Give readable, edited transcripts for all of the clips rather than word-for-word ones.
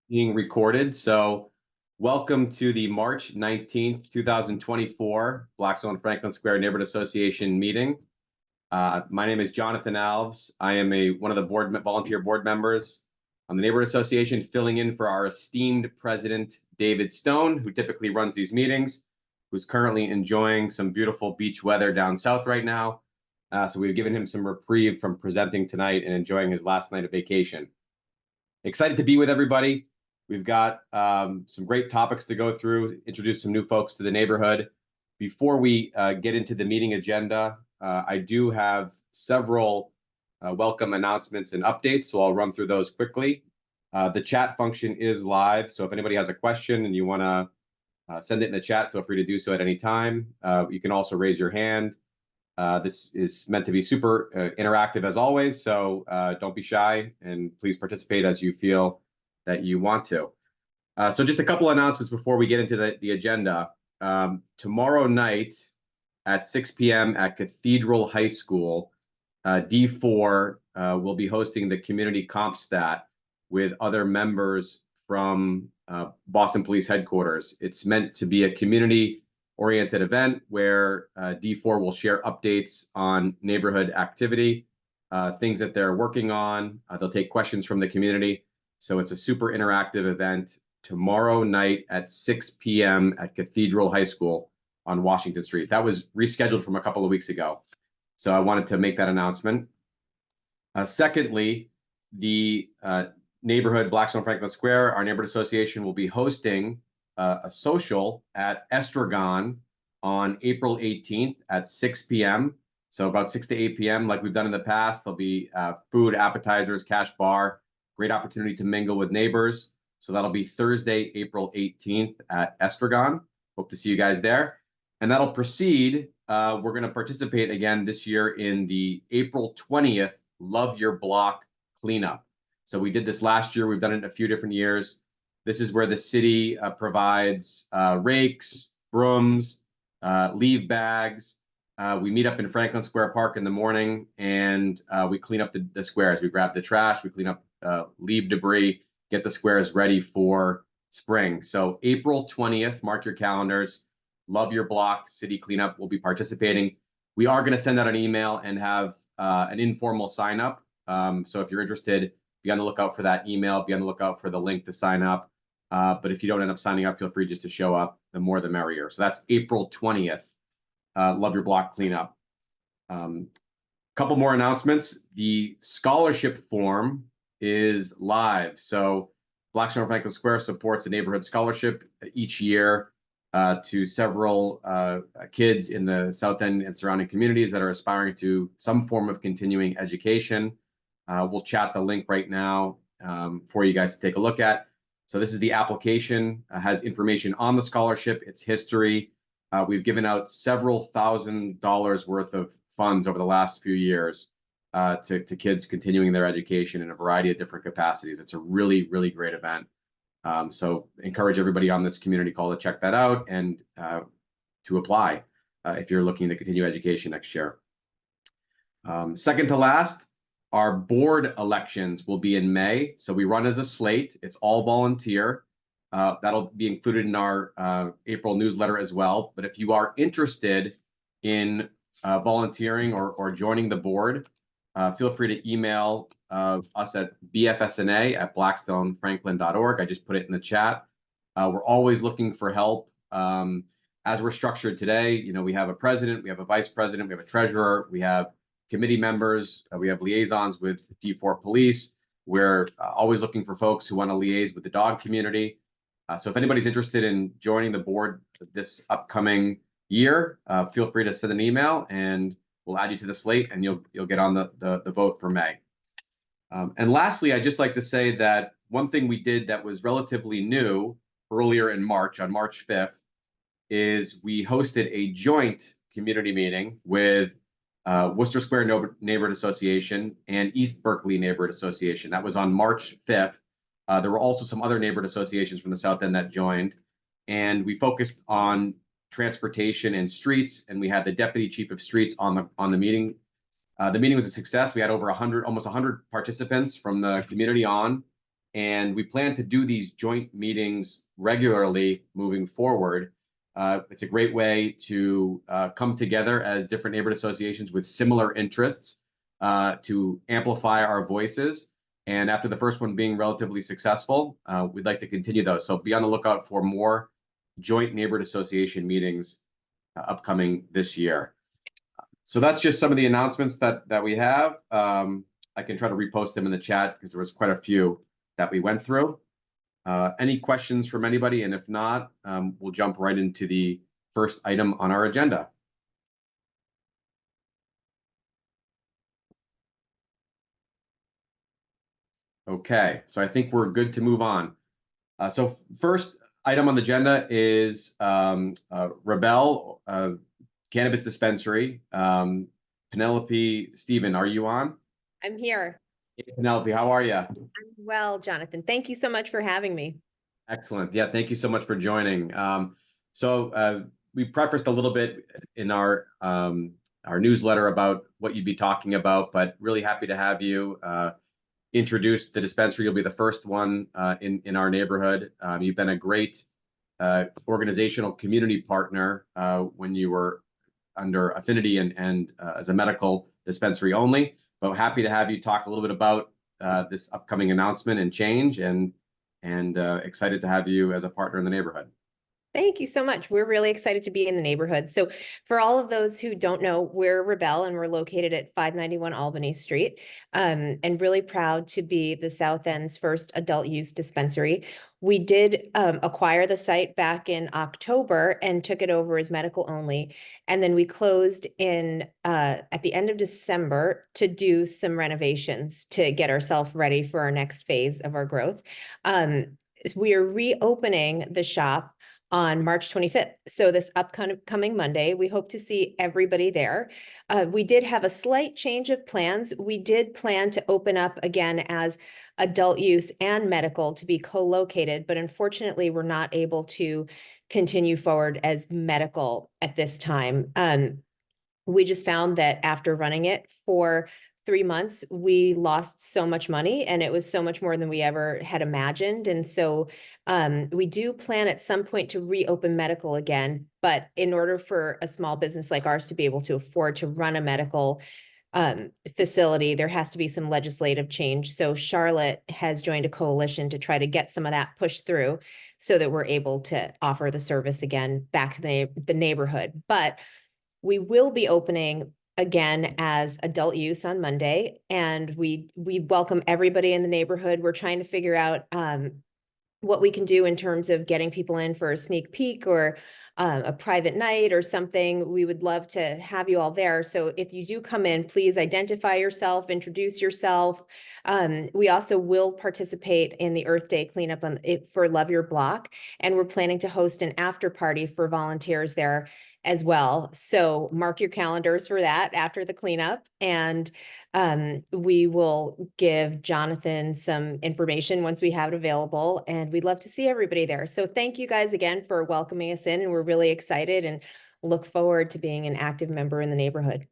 Being recorded. So welcome to the March 19th, 2024 Blackstone Franklin Square Neighborhood Association meeting. My name is Jonathan Alves. I am one of the volunteer board members on the Neighborhood Association, filling in for our esteemed president, David Stone, who typically runs these meetings, who's currently enjoying some beautiful beach weather down south right now. So we've given him some reprieve from presenting tonight and enjoying his last night of vacation. Excited to be with everybody. We've got some great topics to go through, introduce some new folks to the neighborhood. Before we get into the meeting agenda, I do have several welcome announcements and updates, so I'll run through those quickly. The chat function is live, so if anybody has a question and you want to send it in the chat, feel free to do so at any time. You can also raise your hand. This is meant to be super interactive as always, so don't be shy and please participate as you feel that you want to. So just a couple announcements before we get into the agenda. Tomorrow night at 6 p.m. at Cathedral High School, D4 will be hosting the community comp stat with other members from Boston Police Headquarters. It's meant to be a community-oriented event where D4 will share updates on neighborhood activity, things that they're working on. They'll take questions from the community. So it's a super interactive event tomorrow night at 6 p.m. at Cathedral High School on Washington Street. That was rescheduled from a couple of weeks ago. So I wanted to make that announcement. Secondly, the neighborhood Blackstone Franklin Square, our neighborhood association, will be hosting a social at Estragon on April 18th at 6 p.m. So about 6 to 8 p.m. like we've done in the past. There'll be food, appetizers, cash bar. Great opportunity to mingle with neighbors. So that'll be Thursday, April 18th at Estragon. Hope to see you guys there. And that'll proceed. We're going to participate again this year in the April 20th Love Your Block cleanup. So we did this last year. We've done it a few different years. This is where the city provides rakes, brooms, leave bags. We meet up in Franklin Square Park in the morning and we clean up the squares. We grab the trash, we clean up leave debris, get the squares ready for spring. So April 20th, mark your calendars. Love Your Block city cleanup. We'll be participating. We are going to send out an email and have an informal sign up. So if you're interested, be on the lookout for that email. Be on the lookout for the link to sign up. But if you don't end up signing up, feel free just to show up. The more, the merrier. So that's April 20th. Love Your Block cleanup. Couple more announcements. The scholarship form is live. So Blackstone Franklin Square supports a neighborhood scholarship each year to several kids in the South End and surrounding communities that are aspiring to some form of continuing education. We'll chat the link right now for you guys to take a look at. So this is the application, has information on the scholarship, its history. We've given out several $1,000s worth of funds over the last few years to kids continuing their education in a variety of different capacities. It's a really, really great event. So encourage everybody on this community call to check that out and to apply if you're looking to continue education next year. Second to last, our board elections will be in May. So we run as a slate. It's all volunteer. That'll be included in our April newsletter as well. But if you are interested in volunteering or joining the board, feel free to email us at bfsna@blackstonefranklin.org. I just put it in the chat. We're always looking for help. As we're structured today, you know, we have a president, we have a vice president, we have a treasurer, we have committee members, we have liaisons with D4 police. We're always looking for folks who want to liaise with the dog community. So if anybody's interested in joining the board this upcoming year, feel free to send an email and we'll add you to the slate and you'll get on the vote for May. And lastly, I'd just like to say that one thing we did that was relatively new earlier in March, on March 5th, is we hosted a joint community meeting with Worcester Square Neighborhood Association and East Berkeley Neighborhood Association. That was on March 5th. There were also some other neighborhood associations from the South End that joined, and we focused on transportation and streets, and we had the deputy chief of streets on the meeting. The meeting was a success. We had over 100, almost 100 participants from the community on. and we plan to do these joint meetings regularly moving forward. It's a great way to come together as different neighborhood associations with similar interests to amplify our voices. And after the first one being relatively successful, we'd like to continue those. So be on the lookout for more joint neighborhood association meetings upcoming this year. So that's just some of the announcements that we have. I can try to repost them in the chat because there was quite a few that we went through. Any questions from anybody? And if not, we'll jump right into the first item on our agenda. Okay, so I think we're good to move on. So first item on the agenda is Rebel Cannabis Dispensary. Penelope, Stephen, are you on? I'm here. Hey, Penelope, how are you? I'm well, Jonathan. Thank you so much for having me. Excellent. Yeah, thank you so much for joining. We prefaced a little bit in our newsletter about what you'd be talking about, but really happy to have you introduce the dispensary. You'll be the first one in our neighborhood. You've been a great organizational community partner when you were under Affinity and as a medical dispensary only. But happy to have you talk a little bit about this upcoming announcement and change, and excited to have you as a partner in the neighborhood. Thank you so much. We're really excited to be in the neighborhood. So for all of those who don't know, we're Rebel and we're located at 591 Albany Street, and really proud to be the South End's first adult use dispensary. We did acquire the site back in October and took it over as medical only. And then we closed in at the end of December to do some renovations to get ourselves ready for our next phase of our growth. We are reopening the shop on March 25th. So this upcoming Monday, we hope to see everybody there. We did have a slight change of plans. We did plan to open up again as adult use and medical to be co-located, but unfortunately, we're not able to continue forward as medical at this time. We just found that after running it for 3 months, we lost so much money, and it was so much more than we ever had imagined. And so we do plan at some point to reopen medical again. But in order for a small business like ours to be able to afford to run a medical facility, there has to be some legislative change. So Charlotte has joined a coalition to try to get some of that pushed through so that we're able to offer the service again back to the neighborhood. But we will be opening again as adult use on Monday, and we welcome everybody in the neighborhood. We're trying to figure out what we can do in terms of getting people in for a sneak peek or a private night or something. We would love to have you all there. So if you do come in, please identify yourself, introduce yourself. We also will participate in the Earth Day cleanup for Love Your Block, and we're planning to host an after party for volunteers there as well. So mark your calendars for that after the cleanup, and we will give Jonathan some information once we have it available, and we'd love to see everybody there. So thank you guys again for welcoming us in, and we're really excited and look forward to being an active member in the neighborhood.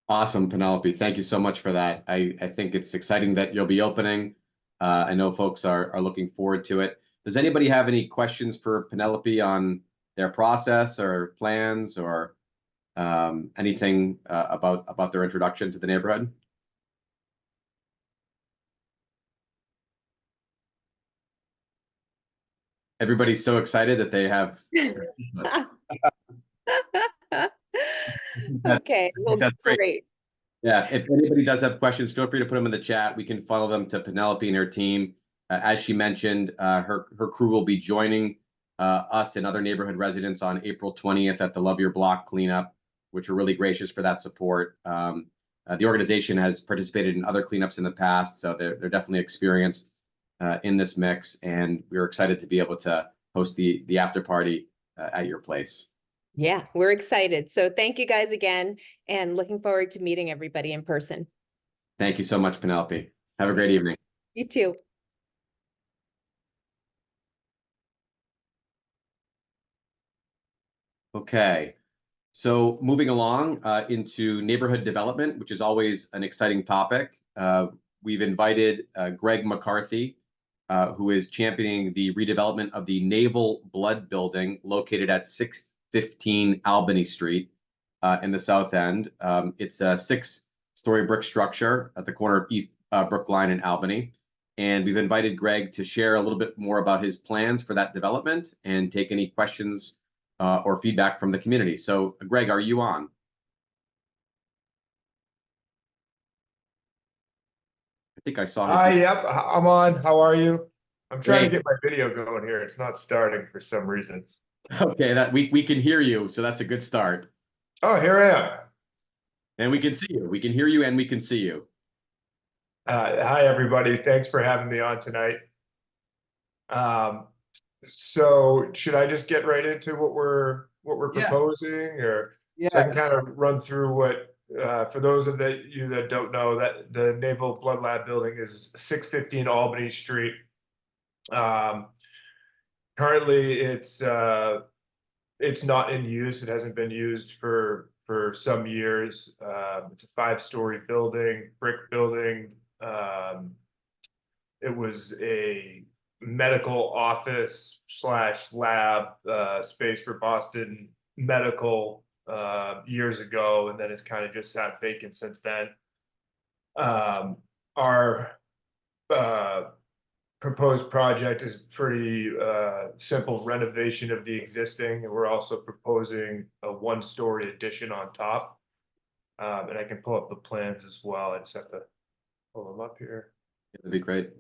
Awesome, Penelope. Thank you so much for that. I think it's exciting that you'll be opening. I know folks are looking forward to it. Does anybody have any questions for Penelope on their process or plans or anything about their introduction to the neighborhood? Everybody's so excited that they have. Okay, well, that's great. great. Yeah, if anybody does have questions, feel free to put them in the chat. We can funnel them to Penelope and her team. As she mentioned, her crew will be joining us and other neighborhood residents on April 20th at the Love Your Block cleanup, which we're really gracious for that support. The organization has participated in other cleanups in the past, so they're definitely experienced in this mix, and we're excited to be able to host the after party at your place. Yeah, we're excited. So thank you guys again, and looking forward to meeting everybody in person. Thank you so much, Penelope. Have a great evening. You too. Okay, so moving along into neighborhood development, which is always an exciting topic. we've invited Greg McCarthy, who is championing the redevelopment of the Naval Blood Building located at 615 Albany Street in the South End. It's a 6-story brick structure at the corner of East Brookline and Albany. And we've invited Greg to share a little bit more about his plans for that development and take any questions or feedback from the community. So, Greg, are you on? I think I saw his. Hi, yep, I'm on. How are you? I'm trying to Great. get my video going here. It's not starting for some reason. Okay, that we can hear you, so that's a good start. Oh, here I am. And we can see you. We can hear you and we can see you. Hi, everybody. Thanks for having me on tonight. So should I just get right into what we're Yeah. proposing, or Yeah. so I can kind of run through what for those of you that don't know, that the Naval Blood Lab building is 615 Albany Street. Currently it's not in use. It hasn't been used for some years. It's a 5-story building, brick building. It was a medical office / lab space for Boston Medical years ago, and then it's kind of just sat vacant since then. Our proposed project is pretty simple renovation of the existing, and we're also proposing a 1-story addition on top. And I can pull up the plans as well. I just have to pull them up here. That'd be great.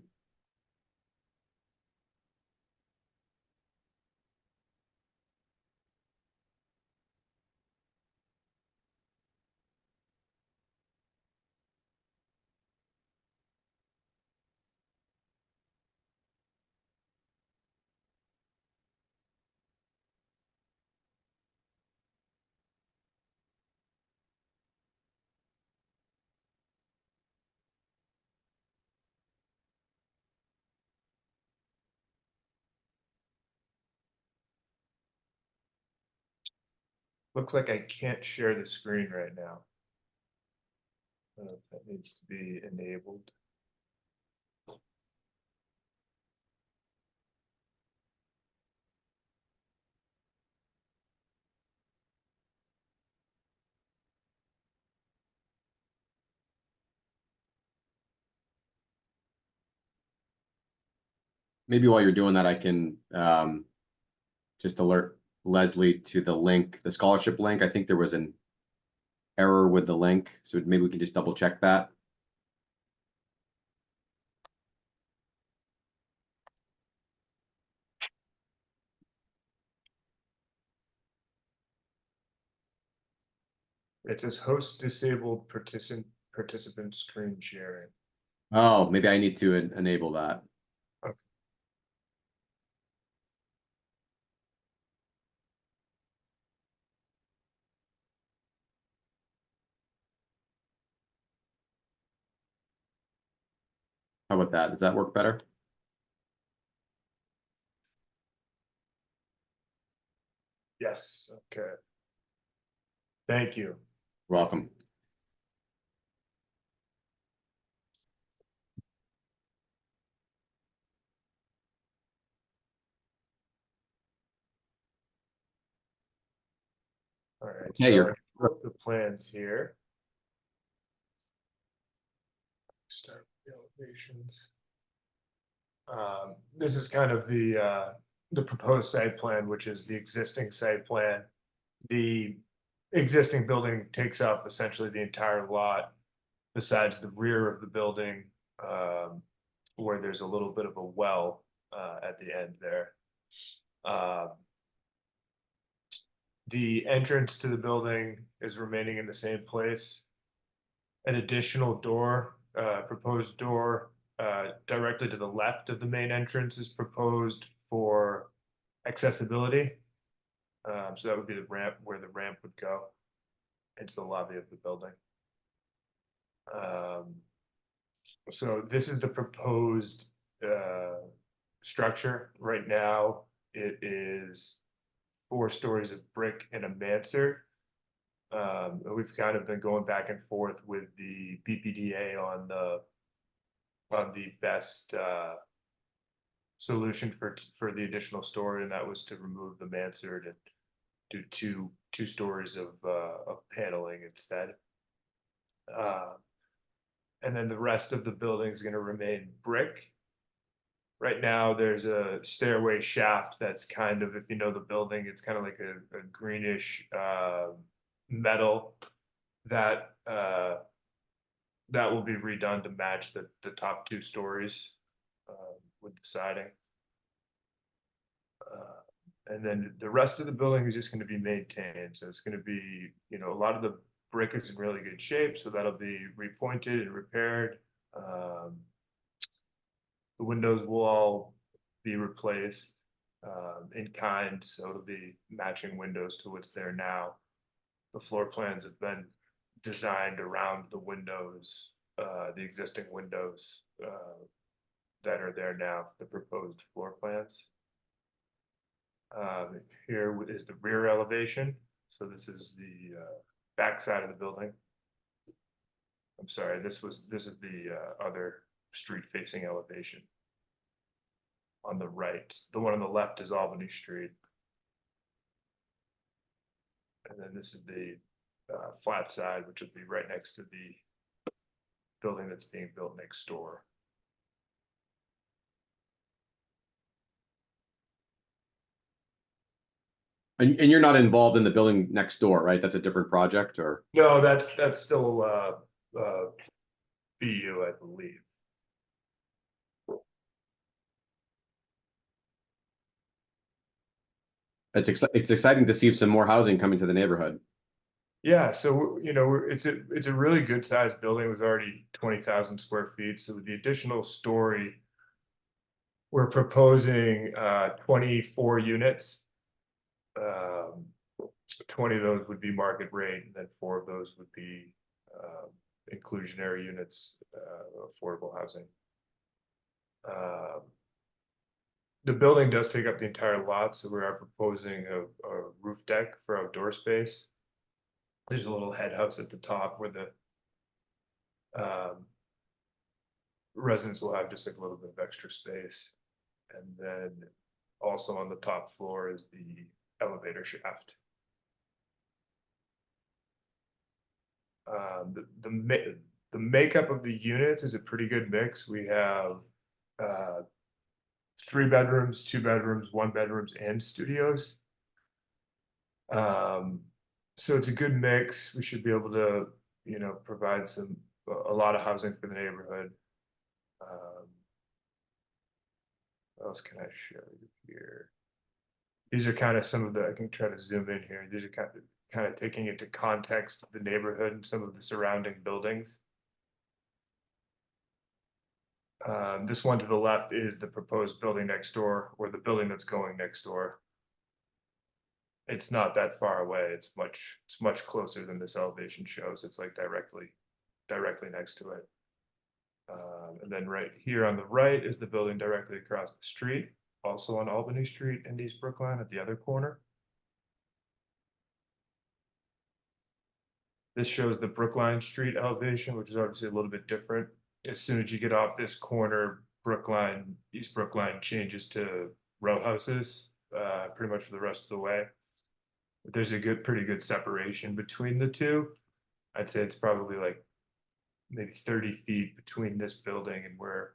Looks like I can't share the screen right now. That needs to be enabled. Maybe while you're doing that, I can just alert Leslie to the link, the scholarship link. I think there was an error with the link, so maybe we can just double check that. It says host disabled participant screen sharing. Oh, maybe I need to enable that. Okay. How about that? Does that work better? Yes, okay. Thank you. You're welcome. All right, Yeah, so I put up the plans here. Start with the elevations. This is kind of the proposed site plan, which is the existing site plan. The existing building takes up essentially the entire lot, besides the rear of the building, where there's a little bit of a well at the end there. The entrance to the building is remaining in the same place. An additional door, proposed door, directly to the left of the main entrance is proposed for accessibility. So that would be the ramp, where the ramp would go into the lobby of the building. So this is the proposed structure. Right now, it is 4 stories of brick and a mansard. We've kind of been going back and forth with the BPDA on the on the best solution for the additional story, and that was to remove the mansard and do two stories of paneling instead. And then the rest of the building is going to remain brick. Right now, there's a stairway shaft that's kind of, if you know the building, it's kind of like a greenish metal that that will be redone to match the top two stories with the siding. And then the rest of the building is just going to be maintained. So it's going to be, you know, a lot of the brick is in really good shape, so that'll be repointed and repaired. The windows will all be replaced in kind, so it'll be matching windows to what's there now. The floor plans have been designed around the windows, the existing windows that are there now, the proposed floor plans. Here is the rear elevation. So this is the back side of the building. I'm sorry, this is the other street facing elevation. On the right, the one on the left is Albany Street. And then this is the flat side, which will be right next to the building that's being built next door. And you're not involved in the building next door, right? That's a different project, or? No, that's still BU, I believe. It's exciting to see some more housing coming to the neighborhood. Yeah, so you know, it's a really good sized building. It was already 20,000 square feet. So with the additional story, we're proposing 24 units. 20 of those would be market rate, and then 4 of those would be inclusionary units, affordable housing. The building does take up the entire lot, so we are proposing a roof deck for outdoor space. There's a little head house at the top where the residents will have just like a little bit of extra space. And then also on the top floor is the elevator shaft. The makeup of the units is a pretty good mix. We have 3 bedrooms, 2 bedrooms, 1 bedrooms, and studios. So it's a good mix. We should be able to, you know, provide a lot of housing for the neighborhood. What else can I show you here? These are kind of some of the, I can try to zoom in here. These are kind of taking into context the neighborhood and some of the surrounding buildings. This one to the left is the proposed building next door, or the building that's going next door. It's not that far away. It's much closer than this elevation shows. It's like directly next to it. And then right here on the right is the building directly across the street, also on Albany Street and East Brookline at the other corner. This shows the Brookline Street elevation, which is obviously a little bit different. As soon as you get off this corner, Brookline, East Brookline changes to row houses pretty much for the rest of the way. But there's a pretty good separation between the two. I'd say it's probably like maybe 30 feet between this building and where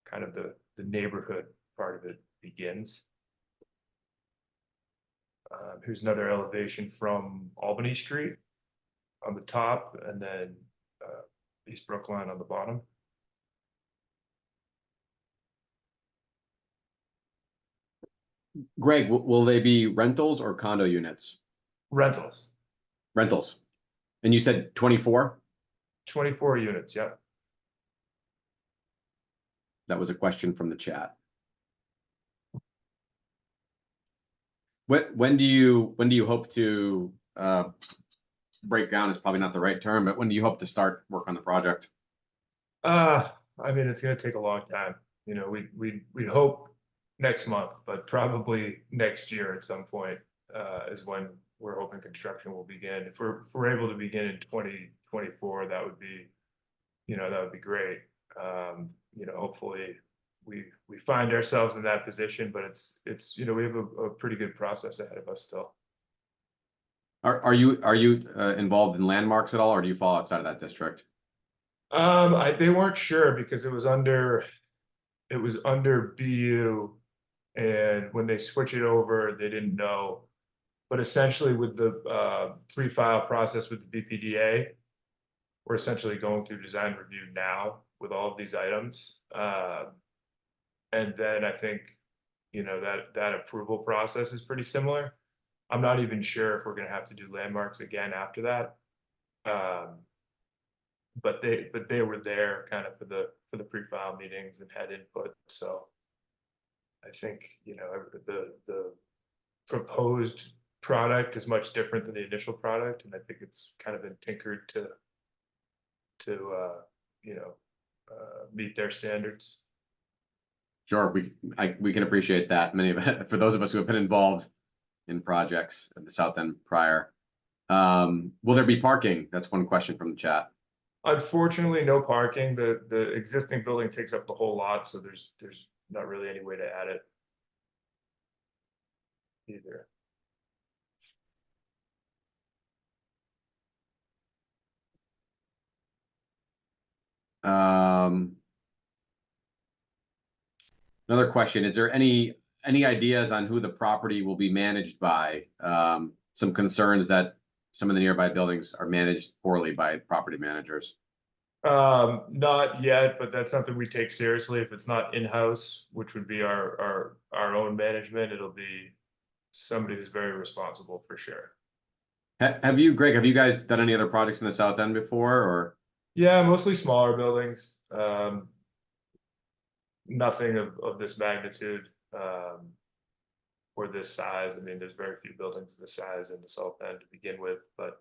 kind of the neighborhood part of it begins. Here's another elevation from Albany Street on the top, and then East Brookline on the bottom. Greg, will they be rentals or condo units? Rentals. Rentals. And you said 24? 24 units, yep. That was a question from the chat. When do you hope to break ground is probably not the right term, but when do you hope to start work on the project? I mean, it's going to take a long time. You know, we hope next month, but probably next year at some point is when we're hoping construction will begin. If we're able to begin in 2024, that would be, you know, that would be great. You know, hopefully we find ourselves in that position, but it's, you know, we have a pretty good process ahead of us still. Are you involved in landmarks at all, or do you fall outside of that district? They weren't sure because it was under BU, and when they switch it over, they didn't know. But essentially with the pre-file process with the BPDA, we're essentially going through design review now with all of these items. And then I think, you know, that approval process is pretty similar. I'm not even sure if we're gonna have to do landmarks again after that. But they were there kind of for the pre-file meetings and had input, so I think, you know, the proposed product is much different than the initial product, and I think it's kind of been tinkered to you know, meet their standards. Sure, we can appreciate that. Many of for those of us who have been involved in projects at the South End prior. Will there be parking? That's one question from the chat. Unfortunately, no parking. The existing building takes up the whole lot, so there's not really any way to add it either. Another question, is there any ideas on who the property will be managed by? Some concerns that some of the nearby buildings are managed poorly by property managers. Not yet, but that's something we take seriously. If it's not in-house, which would be our own management, it'll be somebody who's very responsible for sure. Have you, Greg, have you guys done any other projects in the South End before, or? Yeah, mostly smaller buildings. Nothing of this magnitude, or this size. I mean, there's very few buildings of this size in the South End to begin with, but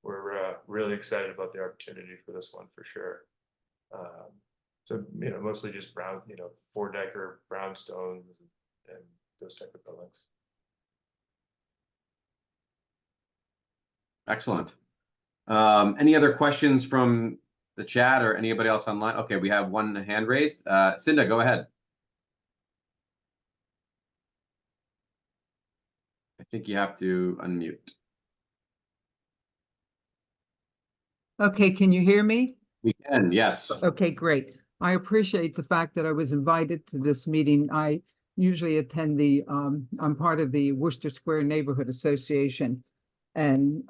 we're really excited about the opportunity for this one for sure. So, you know, mostly just brown, you know, 4-decker brownstones and those type of buildings. Excellent. Any other questions from the chat or anybody else online? Okay, we have one hand raised. Cinda, go ahead. I think you have to unmute. Okay, can you hear me? We can, yes. Okay, great. I appreciate the fact that I was invited to this meeting. I usually attend I'm part of the Worcester Square Neighborhood Association. And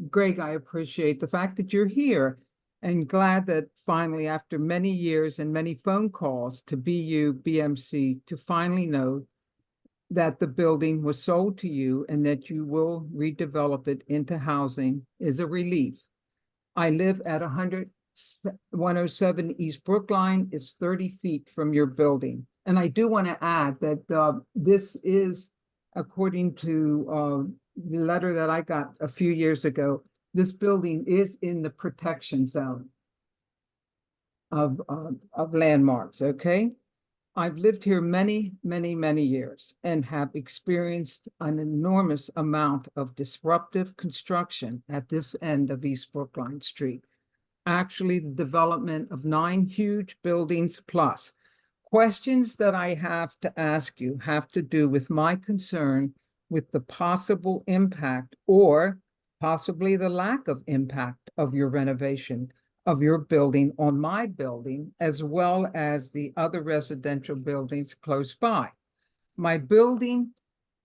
Greg, I appreciate the fact that you're here, and glad that finally, after many years and many phone calls to BU, BMC, to finally know that the building was sold to you and that you will redevelop it into housing is a relief. I live at 107 East Brookline. It's 30 feet from your building. And I do want to add that this is, according to the letter that I got a few years ago, this building is in the protection zone of landmarks, okay? I've lived here many, many, many years and have experienced an enormous amount of disruptive construction at this end of East Brookline Street. Actually, the development of 9 huge buildings plus. Questions that I have to ask you have to do with my concern with the possible impact or possibly the lack of impact of your renovation of your building on my building, as well as the other residential buildings close by. My building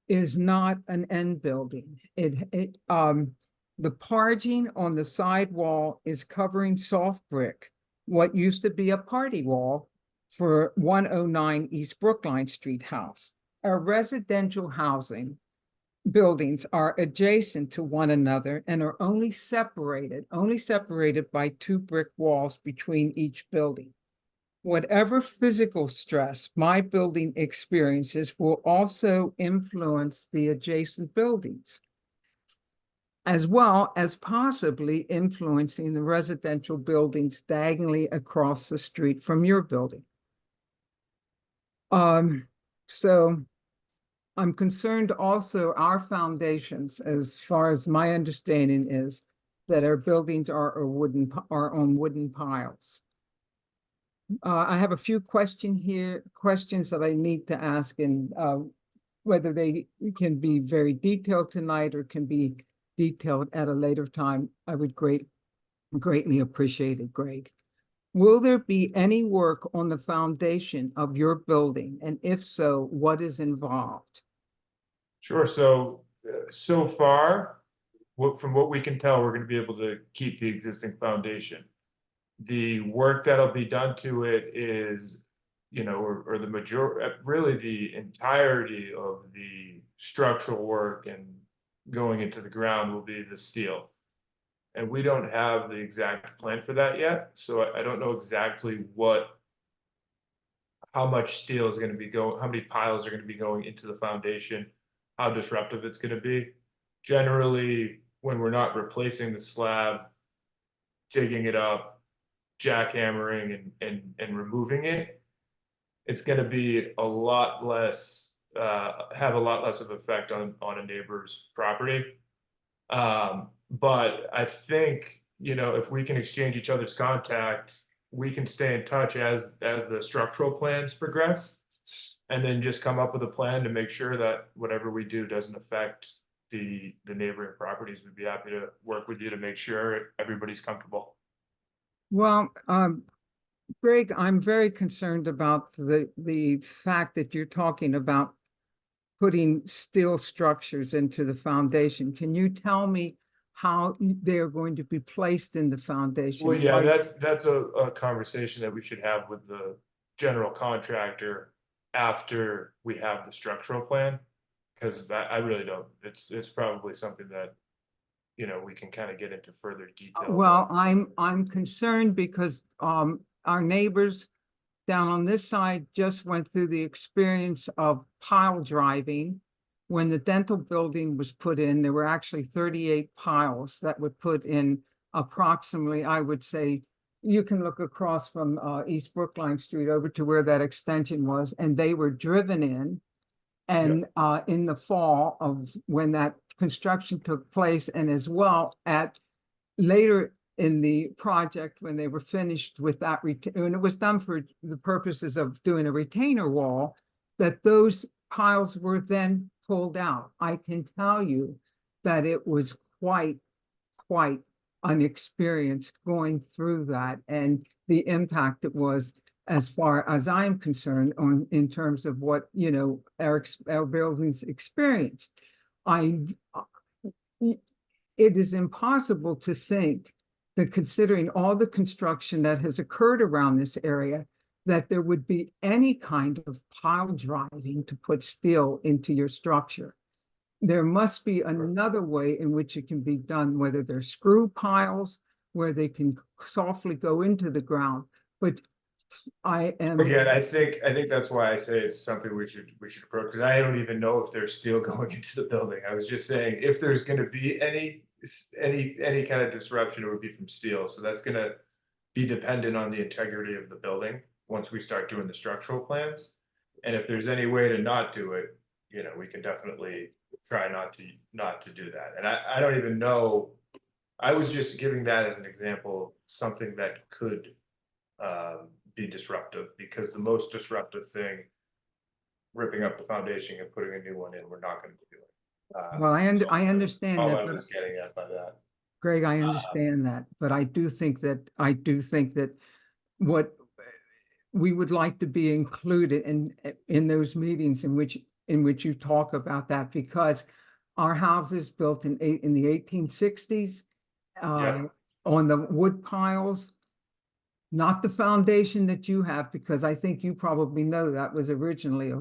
is not an end building. The parging on the side wall is covering soft brick, what used to be a party wall for 109 East Brookline Street house. Our residential housing buildings are adjacent to one another and are only separated by 2 brick walls between each building. Whatever physical stress my building experiences will also influence the adjacent buildings, as well as possibly influencing the residential buildings diagonally across the street from your building. So I'm concerned also our foundations, as far as my understanding is, that our buildings are on wooden piles. I have a few questions that I need to ask, and whether they can be very detailed tonight or can be detailed at a later time, I would greatly appreciate it, Greg. Will there be any work on the foundation of your building? And if so, what is involved? Sure. So, so far, from what we can tell, we're going to be able to keep the existing foundation. The work that'll be done to it is, or the really the entirety of the structural work and going into the ground will be the steel. And we don't have the exact plan for that yet. So I don't know exactly how much steel is going to be going, how many piles are going to be going into the foundation, how disruptive it's going to be. Generally, when we're not replacing the slab, digging it up, jackhammering and removing it, it's going to be a lot less, have a lot less of effect on a neighbor's property. But I think, if we can exchange each other's contact, we can stay in touch as the structural plans progress, and then just come up with a plan to make sure that whatever we do doesn't affect the neighboring properties. We'd be happy to work with you to make sure everybody's comfortable. Well, Greg, I'm very concerned about the fact that you're talking about putting steel structures into the foundation. Can you tell me how they're going to be placed in the foundation? Well, yeah, that's a conversation that we should have with the general contractor after we have the structural plan, because I really don't. It's probably something that we can kind of get into further detail. Well, I'm concerned because our neighbors down on this side just went through the experience of pile driving. When the dental building was put in, there were actually 38 piles that were put in approximately, I would say, you can look across from East Brookline Street over to where that extension was, and they were driven in. And in the fall of when that construction took place, and as well at later in the project when they were finished with that, and it was done for the purposes of doing a retainer wall, that those piles were then pulled out. I can tell you that it was quite an experience going through that, and the impact it was, as far as I'm concerned, in terms of what our buildings experienced. It is impossible to think that, considering all the construction that has occurred around this area, that there would be any kind of pile driving to put steel into your structure. There must be another way in which it can be done, whether they're screw piles, where they can softly go into the ground. But again, I think that's why I say it's something we should approach, because I don't even know if there's steel going into the building. I was just saying, if there's going to be any kind of disruption, it would be from steel. So that's going to be dependent on the integrity of the building once we start doing the structural plans. And if there's any way to not do it, we can definitely try not to do that. And I don't even know. I was just giving that as an example, something that could be disruptive, because the most disruptive thing, ripping up the foundation and putting a new one in, we're not going to be doing. Well, I understand all that. I was getting at by that. Greg, I understand that, but I do think that what we would like to be included in those meetings in which you talk about that, because our houses built in the 1860s on the wood piles, not the foundation that you have, because I think you probably know that was originally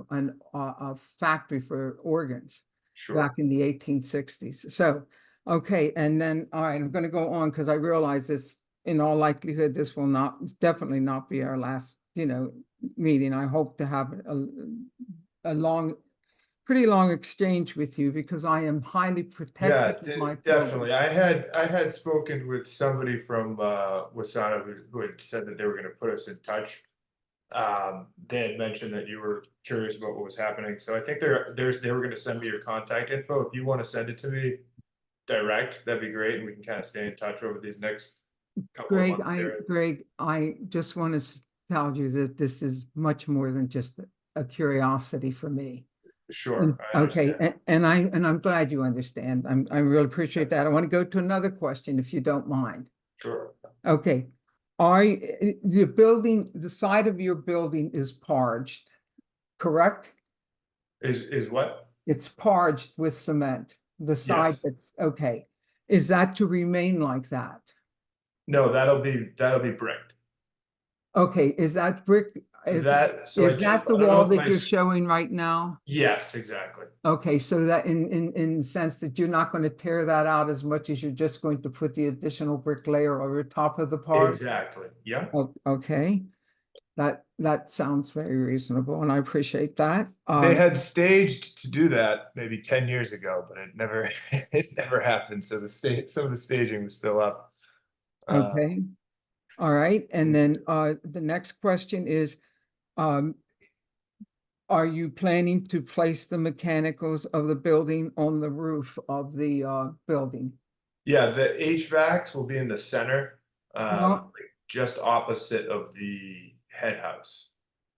a factory for organs back in the 1860s. So, okay, and then, all right, I'm going to go on, because I realize this, in all likelihood, this will definitely not be our last, meeting. I hope to have a pretty long exchange with you, because I am highly protective of my definitely. I had spoken with somebody from Wasana who had said that they were going to put us in touch. They had mentioned that you were curious about what was happening, so I think they were going to send me your contact info. If you want to send it to me direct, that'd be great, and we can kind of stay in touch over these next couple of months. Greg, I just want to tell you that this is much more than just a curiosity for me. Sure, I Okay, understand. and I'm glad you understand. I really appreciate that. I want to go to another question, if you don't mind. Sure. Okay, the side of your building is parged, correct? Is what? It's parged with cement, the side Yes. that's, okay. Is that to remain like that? No, that'll be bricked. Okay, is that brick, is So I that the don't know wall if that my you're s- showing right now? Yes, exactly. Okay, so that in the sense that you're not going to tear that out as much as you're just going to put the additional brick layer over top of the part? Exactly. Yeah. Okay, that sounds very reasonable, and I appreciate that. They had staged to do that maybe 10 years ago, but it never it never happened. So some of the staging was still up. Okay, all right, and then the next question is, um, are you planning to place the mechanicals of the building on the roof of the building? Yeah, the HVACs will be in the center, Well, like just opposite of the head house.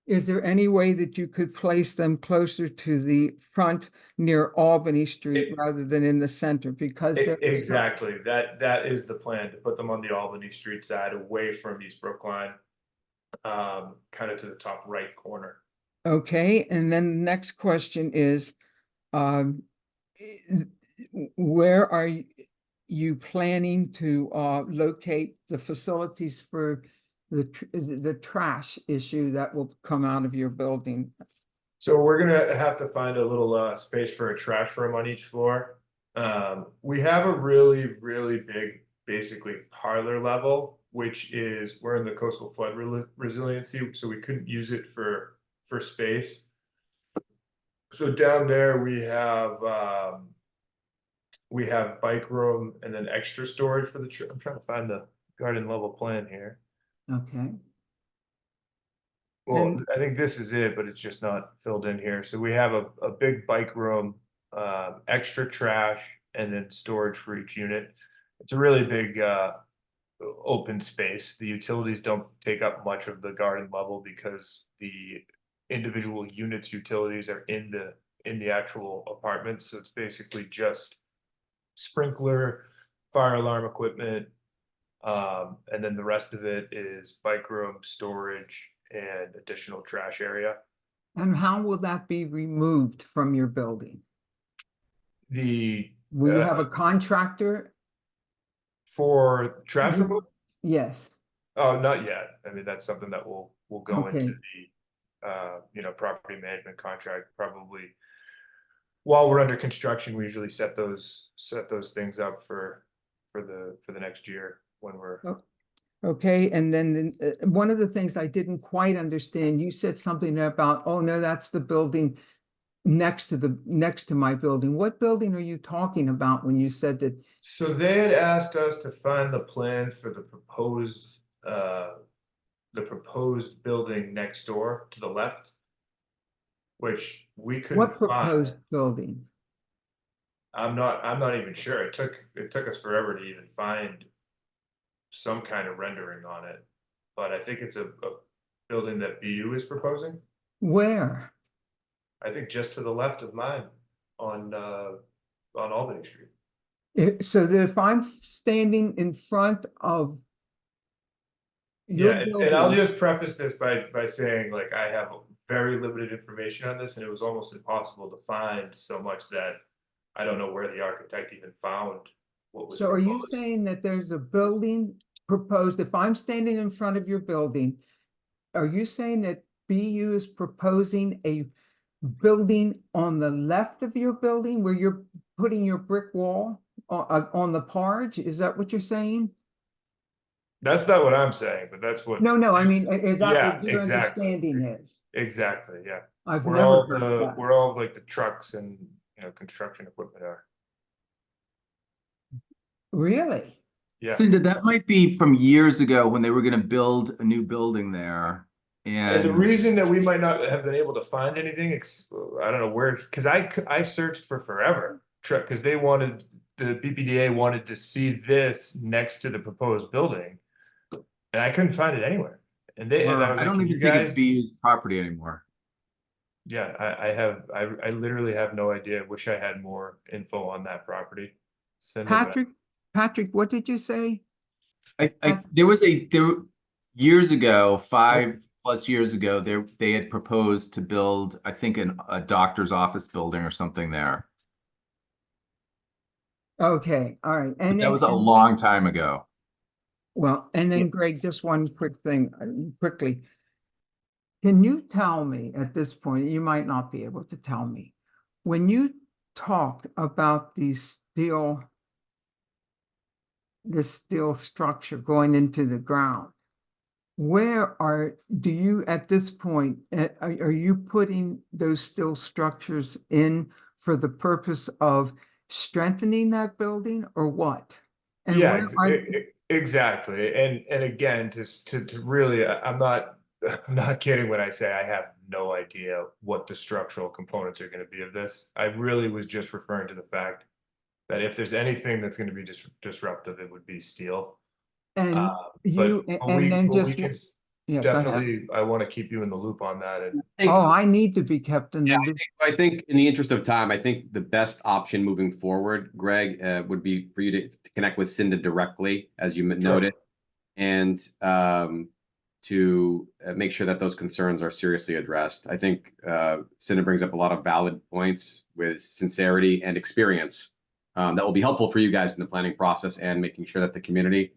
is there any way that you could place them closer to the front near Albany Street It- rather than in the center? Because there is some- Exactly. That is the plan, to put them on the Albany Street side, away from East Brookline, kind of to the top right corner. Okay, and then the next question is, um, i- where are you planning to locate the facilities for the trash issue that will come out of your building? So we're gonna have to find a little space for a trash room on each floor. We have a really, really big, basically parlor level, which is, we're in the coastal flood resiliency, so we couldn't use it for space. So down there we have bike room and then extra storage for the I'm trying to find the garden level plan here. Okay, Well, And- I think this is it, but it's just not filled in here. So we have a big bike room, extra trash, and then storage for each unit. It's a really big open space. The utilities don't take up much of the garden level because the individual units utilities are in the actual apartments. So it's basically just sprinkler, fire alarm equipment, and then the rest of it is bike room, storage, and additional trash area. and how will that be removed from your building? The Will you have a contractor? for trash Mhm. removal? Yes, Oh, not yet. I mean, that's something that will go Okay. into the property management contract probably. While we're under construction, we usually set those things up for the next year when we're. okay, and then one of the things I didn't quite understand, you said something about, oh no, that's the building next to my building. What building are you talking about when you said that? So they had asked us to find the plan for the proposed building next door to the left, which we couldn't What find. proposed building? I'm not even sure. It took us forever to even find some kind of rendering on it. But I think it's a building that BU is proposing. Where? I think just to the left of mine on Albany Street. So that if I'm standing in front of your Yeah, and I'll building, just preface this by saying, like, I have very limited information on this, and it was almost impossible to find, so much that I don't know where the architect even found what was so are you proposed. saying that there's a building proposed, if I'm standing in front of your building, are you saying that BU is proposing a building on the left of your building where you're putting your brick wall on the parge? Is that what you're saying? That's not what I'm saying, but that's what. No, I mean, is that Yeah, what your exactly. understanding is? Exactly, yeah. I've Where never all heard that. where all like the trucks and construction equipment are. Really? Yeah. Cinda, that might be from years ago when they were gonna build a new building there. And the And reason that we might not have been able to find anything, I don't know where, because I searched for forever, because the BPDA wanted to see this next to the proposed building, and I couldn't find it anywhere. And they, and I was I like, don't "Can even you think it's guys?" BU's property anymore. Yeah, I literally have no idea. Wish I had more info on that property. Send it back. Patrick, what did you say? There years ago, 5+ years ago, they had proposed to build, I think, a doctor's office building or something there. Okay, all right. But And that was a long time ago. well, and then Greg, just one quick thing, quickly. Can you tell me at this point, you might not be able to tell me, when you talk about this steel structure going into the ground, do you, at this point, are you putting those steel structures in for the purpose of strengthening that building or what? And Yeah, where exactly. And again, to really, I'm not kidding when I say I have no idea what the structural components are going to be of this. I really was just referring to the fact that if there's anything that's going to be disruptive, it would be steel. and But and then we just can yeah, go ahead. definitely, I want to keep you in the loop on that. And Oh, I need to be kept in the Yeah, loop. I think in the interest of time, I think the best option moving forward, Greg, would be for you to connect with Cinda directly, as you noted, and to make sure that those concerns are seriously addressed. I think Cinda brings up a lot of valid points with sincerity and experience that will be helpful for you guys in the planning process and making sure that the community,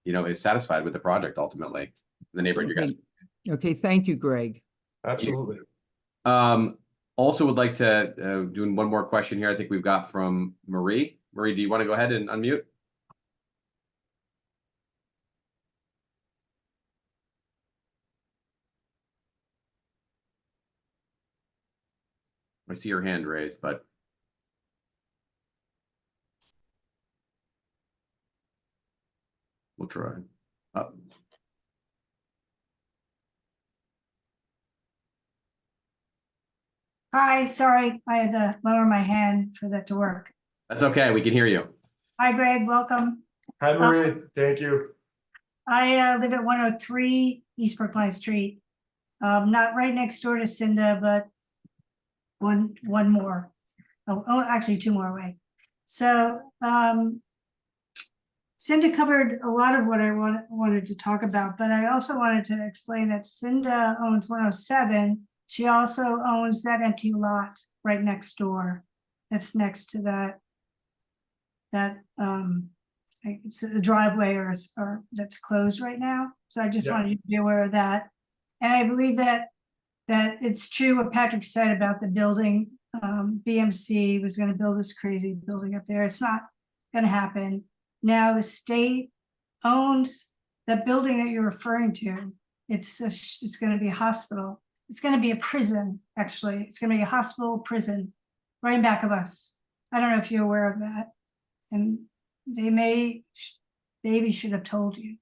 is satisfied with the project ultimately, the neighborhood you guys. Okay, thank you, Greg. absolutely. Also would like to do one more question here. I think we've got from Marie. Marie, do you want to go ahead and unmute? I see your hand raised, but we'll try. Hi, sorry, I had to lower my hand for that to work. That's okay. We can hear you. Hi, Greg, welcome. Hi, Marie. Thank you. I live at 103 East Brookline Street. Not right next door to Cinda, but one more. Oh, actually 2 more away. So Cinda covered a lot of what I wanted to talk about, but I also wanted to explain that Cinda owns 107. She also owns that empty lot right next door. That's next to that it's a driveway or that's closed right now. So I just Yeah. wanted you to be aware of that. And I believe that it's true what Patrick said about the building. BMC was going to build this crazy building up there. It's not going to happen. Now the state owns that building that you're referring to. It's going to be a hospital. It's going to be a prison, actually. It's going to be a hospital prison right in back of us. I don't know if you're aware of that. And they maybe should have told you.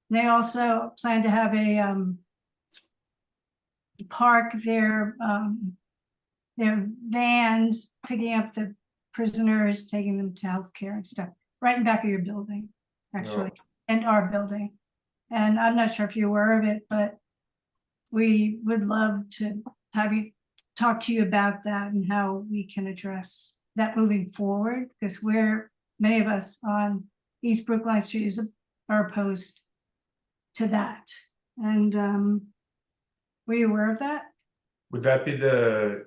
They also plan to have a park their vans picking up the prisoners, taking them to healthcare and stuff, right in back of your building, actually, and our building. And I'm not sure if you're aware of it, but we would love to have you talk to you about that and how we can address that moving forward, because many of us on East Brookline Street are opposed to that. And were you aware of that? Would that be the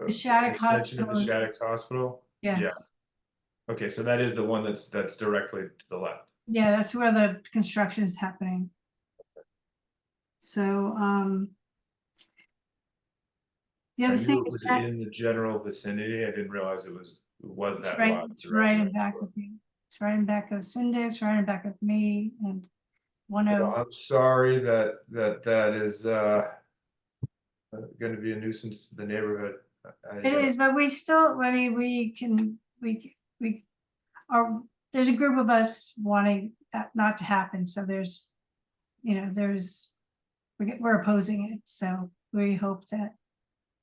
Shattuck extension of the Hospital. Shattuck Hospital? Yes. Yeah. Okay, so that is the one that's directly to the left. Yeah, that's where the construction is happening. So the other I knew thing it is was that in the general vicinity. I didn't realize it was it's that right, lot. it's right in back of you. It's right in back of Cindy, it's right in back of me, and I'm sorry that is going to be a nuisance to the neighborhood. It is, but we still, I mean, we are, there's a group of us wanting that not to happen. So there's, we're opposing it. So we hope that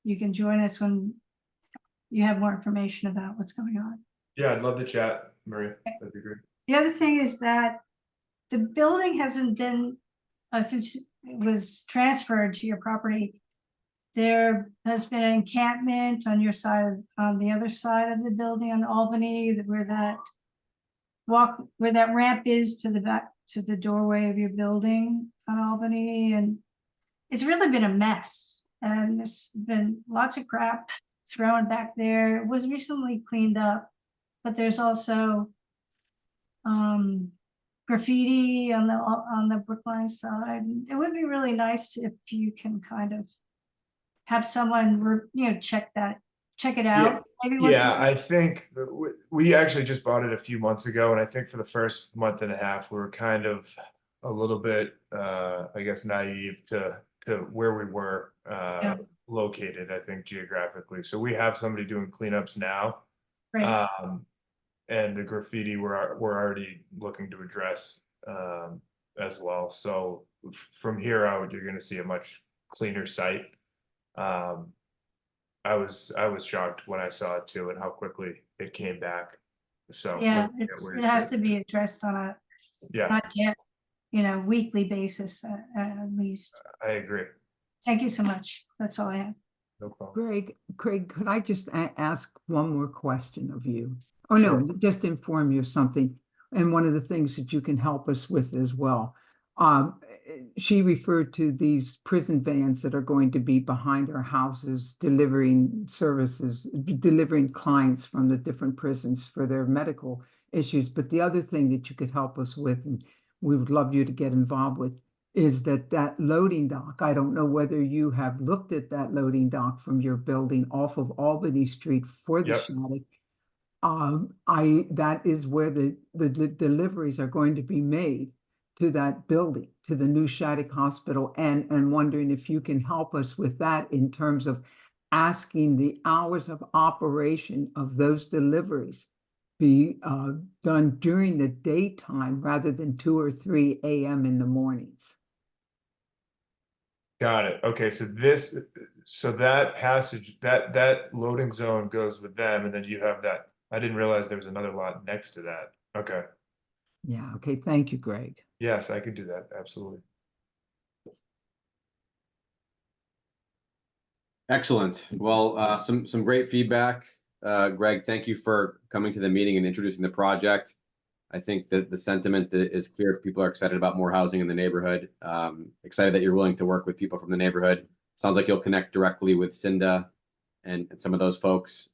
you can join us when you have more information about what's going on. Yeah, I'd love to chat, Marie. That'd be great. The other thing is that the building hasn't been since it was transferred to your property, there has been an encampment on your side, on the other side of the building on Albany, where that ramp is to the back, to the doorway of your building on Albany, and it's really been a mess. And there's been lots of crap thrown back there. It was recently cleaned up, but there's also graffiti on the Brookline side. It would be really nice if you can kind of have someone, check it out. Maybe once Yeah, a I think we actually just bought it a few months ago, and I think for the first month and a half, we were kind of a little bit, I guess, naive to where we were located, I think, geographically. So we have somebody doing cleanups now. Right. And the graffiti we're already looking to address as well. So from here out, you're going to see a much cleaner site. I was shocked when I saw it too, and how quickly it came back. So Yeah, it has to be addressed on a not yet, weekly basis at least. I agree. Thank you so much. That's all I have. No problem. Craig, could I just ask one more question of you? Oh, Sure. no, just inform you of something. And one of the things that you can help us with as well. She referred to these prison vans that are going to be behind our houses, delivering services, delivering clients from the different prisons for their medical issues. But the other thing that you could help us with, and we would love you to get involved with, is that loading dock. I don't know whether you have looked at that loading dock from your building off of Albany Street for the Shattuck. That is where the deliveries are going to be made to that building, to the new Shattuck Hospital, and wondering if you can help us with that in terms of asking the hours of operation of those deliveries be done during the daytime rather than 2 or 3 a.m. in the mornings. Got it. Okay, so that passage, that loading zone goes with them, and then you have that. I didn't realize there was another lot next to that. Okay. Yeah. Okay. Thank you, Greg. Yes, I could do that. Absolutely. Excellent. Well, some great feedback. Greg, thank you for coming to the meeting and introducing the project. I think that the sentiment is clear. People are excited about more housing in the neighborhood. Excited that you're willing to work with people from the neighborhood. Sounds like you'll connect directly with Cinda and some of those folks.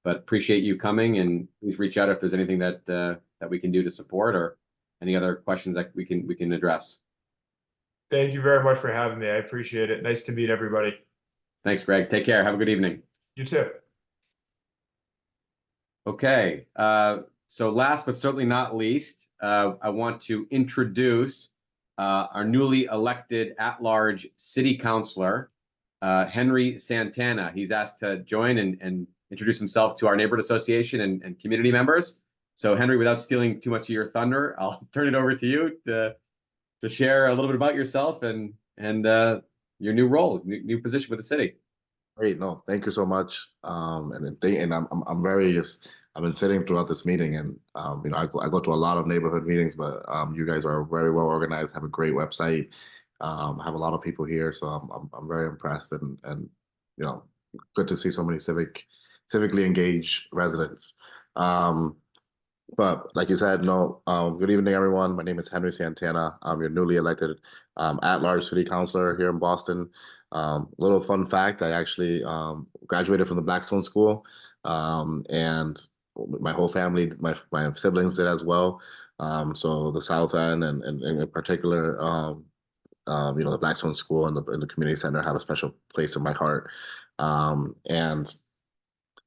But appreciate you coming, and please reach out if there's anything that we can do to support or any other questions that we can address. Thank you very much for having me. I appreciate it. Nice to meet everybody. Thanks, Greg. Take care. Have a good evening. You too. Okay. So last but certainly not least, I want to introduce our newly elected at-large city councilor, Henry Santana. He's asked to join and introduce himself to our neighborhood association and community members. So Henry, without stealing too much of your thunder, I'll turn it over to you to share a little bit about yourself and your new role, new position with the city. Great, no, thank you so much. And I'm very I've been sitting throughout this meeting, and I go to a lot of neighborhood meetings, but you guys are very well organized, have a great website, have a lot of people here, so I'm very impressed, and good to see so many civically engaged residents. But like you said, good evening, everyone. My name is Henry Santana. I'm your newly elected at-large city councilor here in Boston. Little fun fact, I actually graduated from the Blackstone School, and my whole family, my siblings did as well. So the South End and in particular, the Blackstone School and the community center have a special place in my heart. And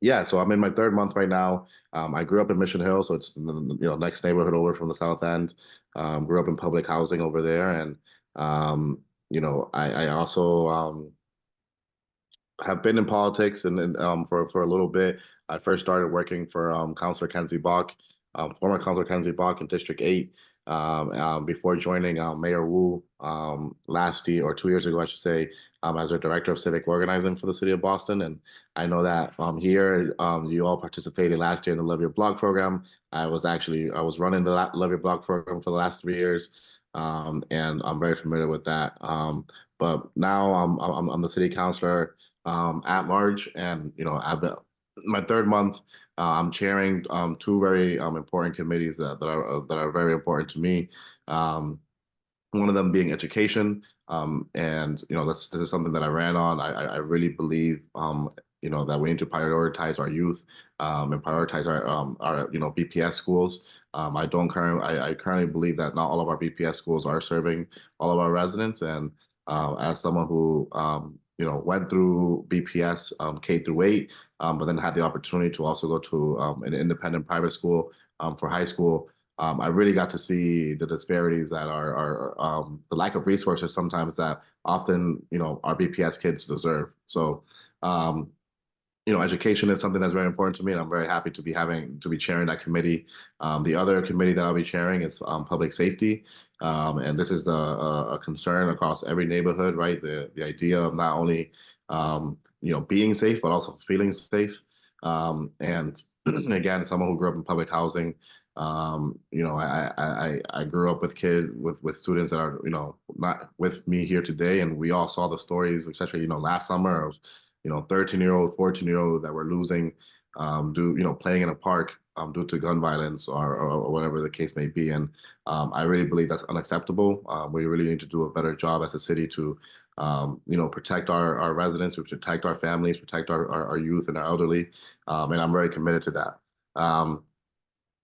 yeah, so I'm in my 3rd month right now. I grew up in Mission Hill, so it's next neighborhood over from the South End. Grew up in public housing over there, and I also have been in politics and for a little bit. I first started working for Councilor Kenzie Bach, former Councilor Kenzie Bach in District 8, before joining Mayor Wu last year, or 2 years ago, I should say, as our Director of Civic Organizing for the City of Boston. And I know that here you all participated last year in the Love Your Blog program. I was running the Love Your Blog program for the last 3 years. and I'm very familiar with that. But now I'm the city councilor at large, and I've been my third month. I'm chairing two very important committees that are very important to me. One of them being education. And this is something that I ran on. I really believe that we need to prioritize our youth and prioritize our BPS schools. I currently believe that not all of our BPS schools are serving all of our residents. And as someone who went through BPS K through 8, but then had the opportunity to also go to an independent private school for high school. I really got to see the disparities that are the lack of resources sometimes that often our BPS kids deserve. So education is something that's very important to me, and I'm very happy to be chairing that committee. The other committee that I'll be chairing is public safety, and this is a concern across every neighborhood, right? The idea of not only being safe but also feeling safe. And again, someone who grew up in public housing, I grew up with students that are not with me here today, and we all saw the stories, especially last summer of 13-year-old, 14-year-old that were losing playing in a park due to gun violence or whatever the case may be. And I really believe that's unacceptable. We really need to do a better job as a city to protect our residents, to protect our families, protect our youth and our elderly. And I'm very committed to that.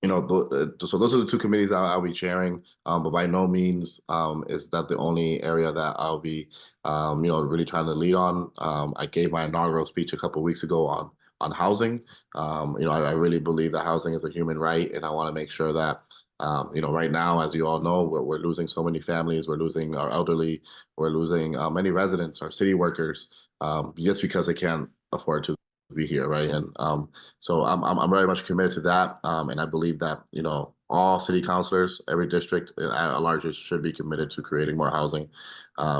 So those are the two committees I'll be chairing, but by no means is that the only area that I'll be, really trying to lead on. I gave my inaugural speech a couple of weeks ago on housing. I really believe that housing is a human right, and I want to make sure that, right now, as you all know, we're losing so many families, we're losing our elderly, we're losing many residents, our city workers, just because they can't afford to be here, right? And so I'm very much committed to that, and I believe that all city councilors, every district at large, should be committed to creating more housing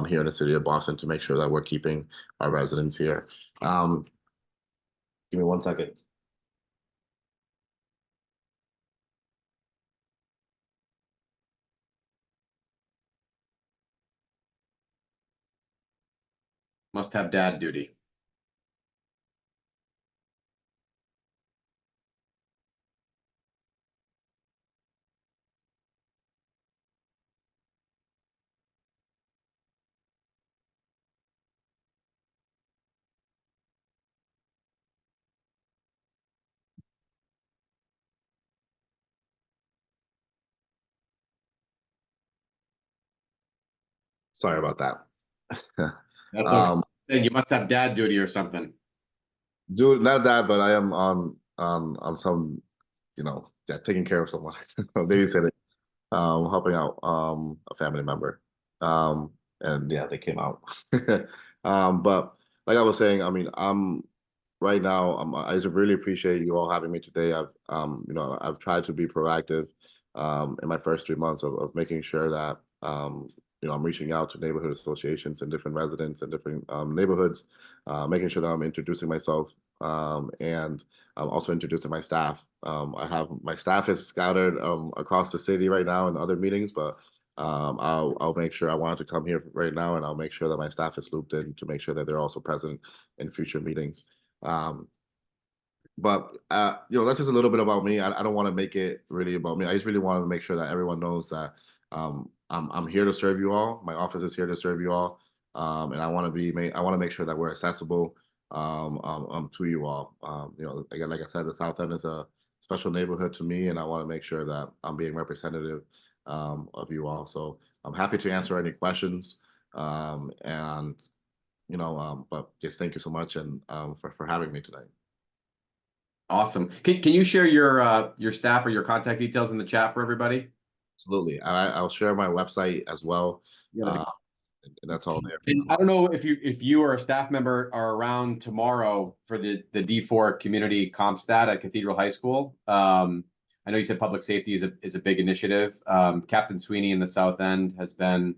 here in the city of Boston to make sure that we're keeping our residents here. Give me 1 second. Must have dad duty. Sorry about that. That's okay. Then you must have dad duty or something. Dude, not that, but I am on some, taking care of someone, babysitting, helping out a family member. And yeah, they came out. But like I was saying, I mean, right now, I just really appreciate you all having me today. I've tried to be proactive in my first 3 months of making sure that I'm reaching out to neighborhood associations and different residents and different neighborhoods, making sure that I'm introducing myself and also introducing my staff. My staff is scattered across the city right now in other meetings, but I'll make sure I wanted to come here right now, and I'll make sure that my staff is looped in to make sure that they're also present in future meetings. But that's just a little bit about me. I don't want to make it really about me. I just really want to make sure that everyone knows that I'm here to serve you all. My office is here to serve you all, and I want to make sure that we're accessible to you all. Again, like I said, the South End is a special neighborhood to me, and I want to make sure that I'm being representative of you all. So I'm happy to answer any questions, and but just thank you so much and for having me tonight. Awesome. Can you share your staff or your contact details in the chat for everybody? Absolutely. I'll share my website as well. Yeah. And that's all there. I don't know if you or a staff member are around tomorrow for the D4 community comp stat at Cathedral High School. I know you said public safety is a big initiative. Captain Sweeney in the South End has been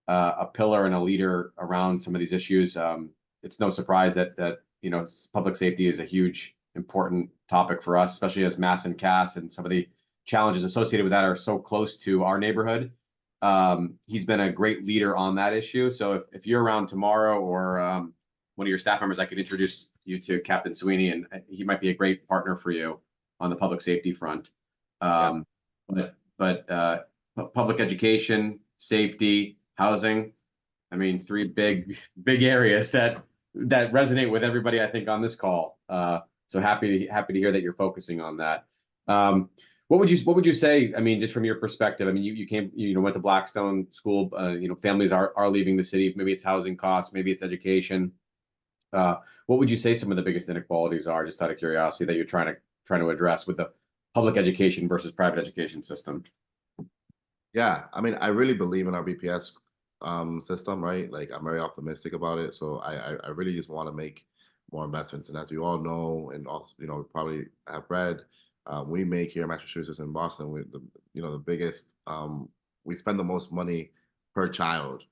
a pillar and a leader around some of these issues. It's no surprise that public safety is a huge important topic for us, especially as Mass and Cass and some of the challenges associated with that are so close to our neighborhood. He's been a great leader on that issue. So if you're around tomorrow or one of your staff members, I could introduce you to Captain Sweeney, and he might be a great partner for you on the public safety front. But public education, safety, housing, I mean, three big areas that resonate with everybody, I think, on this call. So happy to hear that you're focusing on that. What would you say? I mean, just from your perspective, I mean, you went to Blackstone School. Families are leaving the city. Maybe it's housing costs, maybe it's education. What would you say some of the biggest inequalities are, just out of curiosity, that you're trying to address with the public education versus private education system? Yeah, I mean, I really believe in our BPS system, right? Like, I'm very optimistic about it. So I really just want to make more investments. And as you all know, and also, probably have read, we make here in Massachusetts and Boston, the biggest, we spend the most money per child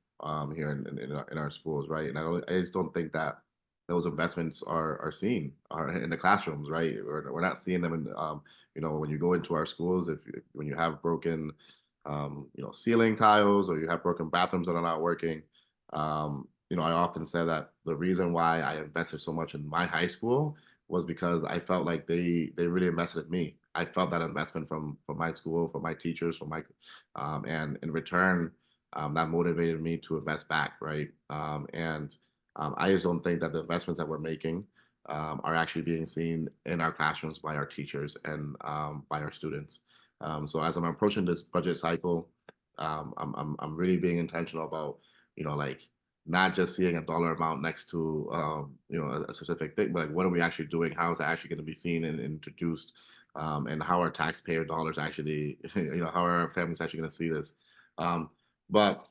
here in our schools, right? And I just don't think that those investments are seen in the classrooms, right? We're not seeing them in, when you go into our schools, when you have broken ceiling tiles, or you have broken bathrooms that are not working. I often say that the reason why I invested so much in my high school was because I felt like they really invested in me. I felt that investment from my school, from my teachers, and in return, that motivated me to invest back, right? I just don't think that the investments that we're making are actually being seen in our classrooms by our teachers and by our students. So as I'm approaching this budget cycle, I'm really being intentional about, like, not just seeing a dollar amount next to, a specific thing, but like, what are we actually doing? How is it actually going to be seen and introduced? And how are taxpayer dollars actually, how are our families actually going to see this? But,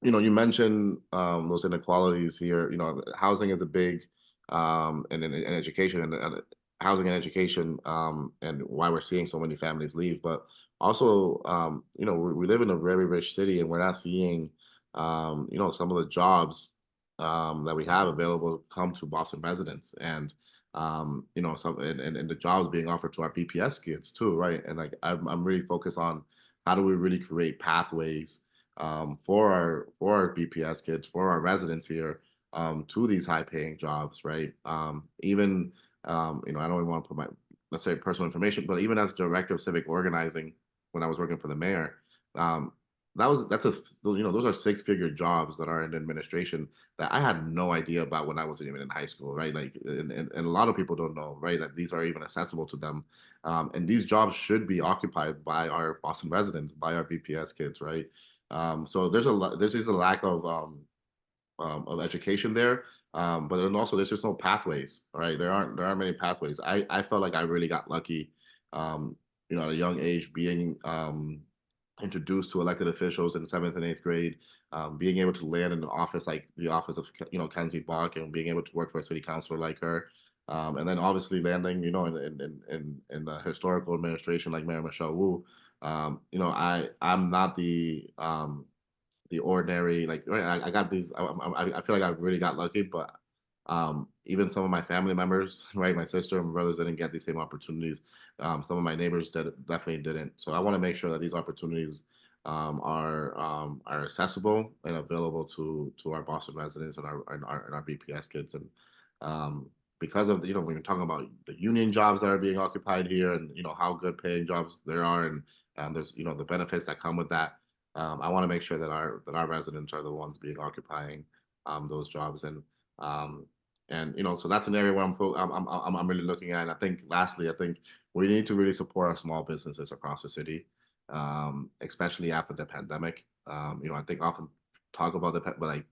you mentioned those inequalities here. Housing is a big, and education and housing and education, and why we're seeing so many families leave. But also, we live in a very rich city, and we're not seeing, some of the jobs that we have available come to Boston residents, and some and the jobs being offered to our BPS kids too, right? And like, I'm really focused on how do we really create pathways for our BPS kids, for our residents here, to these high paying jobs, right? Even I don't even want to put my, let's say, personal information, but even as director of civic organizing, when I was working for the mayor, those are 6-figure jobs that are in administration that I had no idea about when I wasn't even in high school, right? Like, and a lot of people don't know, right, that these are even accessible to them. And these jobs should be occupied by our Boston residents, by our BPS kids, right? So there's just a lack of education there. But then also there's just no pathways, right? There aren't many pathways. I felt like I really got lucky, at a young age, being introduced to elected officials in 7th and 8th grade, being able to land in an office like the office of Kenzie Bach, and being able to work for a city councilor like her, and then obviously landing in the historical administration like Mayor Michelle Wu. I'm not the ordinary, like, right, I got these, I feel like I really got lucky, but even some of my family members, right, my sister and my brothers didn't get these same opportunities. Some of my neighbors definitely didn't. So I want to make sure that these opportunities are accessible and available to our Boston residents and our BPS kids. And because of when you're talking about the union jobs that are being occupied here, and how good paying jobs there are, and there's the benefits that come with that. I want to make sure that our residents are the ones being occupying those jobs, and so that's an area where I'm really looking at. And I think lastly, I think we need to really support our small businesses across the city, especially after the pandemic. I think often talk about but like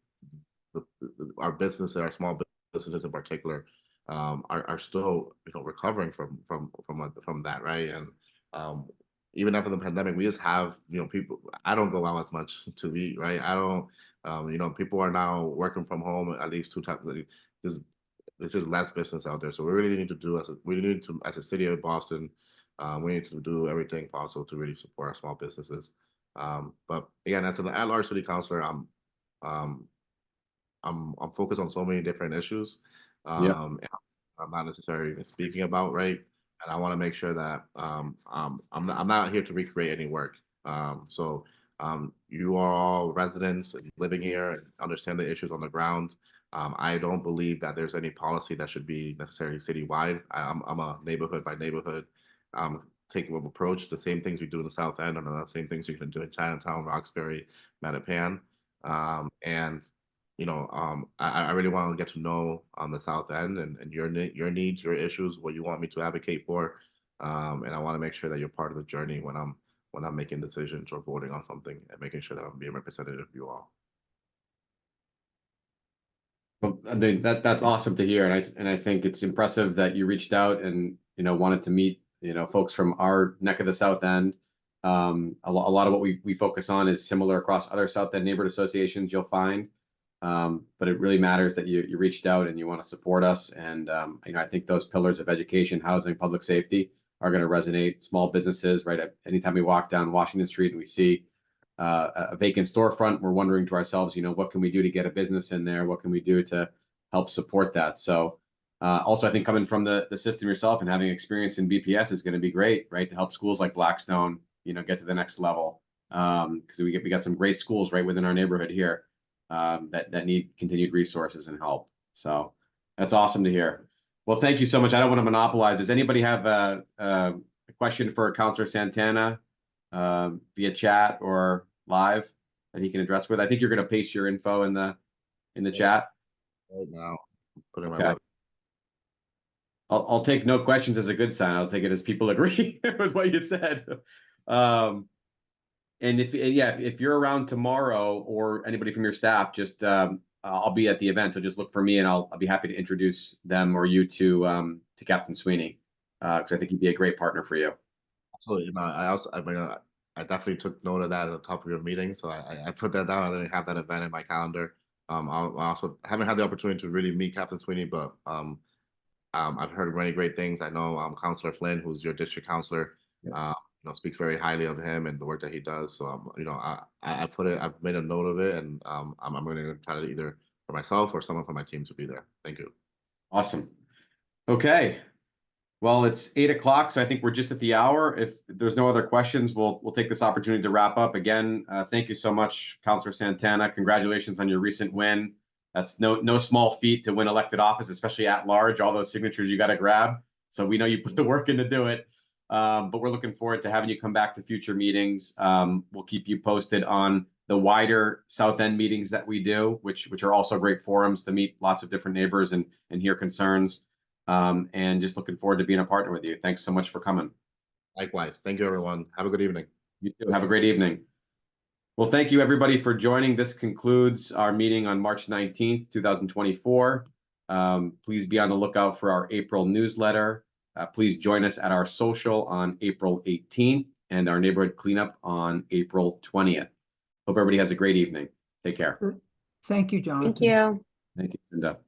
our businesses, our small businesses in particular, are still recovering from that, right? And even after the pandemic, we just have people. I don't go out as much to eat, right? I don't. People are now working from home at least 2 times. There's just less business out there, so we really need to as a city of Boston, we need to do everything possible to really support our small businesses. But again, as an at-large city councilor, I'm focused on so many different issues. Yeah. And I'm not necessarily even speaking about, right? And I want to make sure that I'm not here to recreate any work. So You are all residents and living here and understand the issues on the ground. I don't believe that there's any policy that should be necessarily citywide. I'm a neighborhood by neighborhood take of approach. The same things we do in the South End and the same things you can do in Chinatown, Roxbury, Mattapan. And I really want to get to know the South End and your needs, your issues, what you want me to advocate for. And I want to make sure that you're part of the journey when I'm making decisions or voting on something, and making sure that I'm being representative of you all. Well, I mean, that's awesome to hear, and I think it's impressive that you reached out and wanted to meet folks from our neck of the South End. A lot of what we focus on is similar across other South End neighborhood associations you'll find, but it really matters that you reached out and you want to support us. And I think those pillars of education, housing, public safety are going to resonate. Small businesses, right? Anytime we walk down Washington Street and we see a vacant storefront, we're wondering to ourselves, what can we do to get a business in there? What can we do to help support that? So also, I think coming from the system yourself and having experience in BPS is going to be great, right? To help schools like Blackstone, get to the next level. Because we got some great schools right within our neighborhood here that need continued resources and help. So that's awesome to hear. Well, thank you so much. I don't want to monopolize. Does anybody have a question for Councilor Santana via chat or live that he can address with? I think you're going to paste your info in the chat right now. Putting my Okay. I'll take no questions as a good sign. I'll take it as people agree with what you said. And if you're around tomorrow or anybody from your staff, just I'll be at the event, so just look for me and I'll be happy to introduce them or you to Captain Sweeney, because I think he'd be a great partner for you. Absolutely. I definitely took note of that at the top of your meeting, so I put that down. I didn't have that event in my calendar. I also haven't had the opportunity to really meet Captain Sweeney, but I've heard many great things. I know Councilor Flynn, who's your district councilor, speaks very highly of him and the work that he does. So I've made a note of it, and I'm going to try to either for myself or someone from my team to be there. Thank you. Awesome. Okay. Well, it's 8 o'clock, so I think we're just at the hour. If there's no other questions, we'll take this opportunity to wrap up. Again, thank you so much, Councilor Santana. Congratulations on your recent win. That's no small feat to win elected office, especially at large. All those signatures you got to grab. So we know you put the work in to do it. But we're looking forward to having you come back to future meetings. We'll keep you posted on the wider South End meetings that we do, which are also great forums to meet lots of different neighbors and hear concerns. And just looking forward to being a partner with you. Thanks so much for coming. Likewise. Thank you, everyone. Have a good evening. You too. Have a great evening. Well, thank you, everybody, for joining. This concludes our meeting on March 19th, 2024. Please be on the lookout for our April newsletter. Please join us at our social on April 18th and our neighborhood cleanup on April 20th. Hope everybody has a great evening. Take care. Thank you, Jonathan. Thank you. Thank you, Cinda.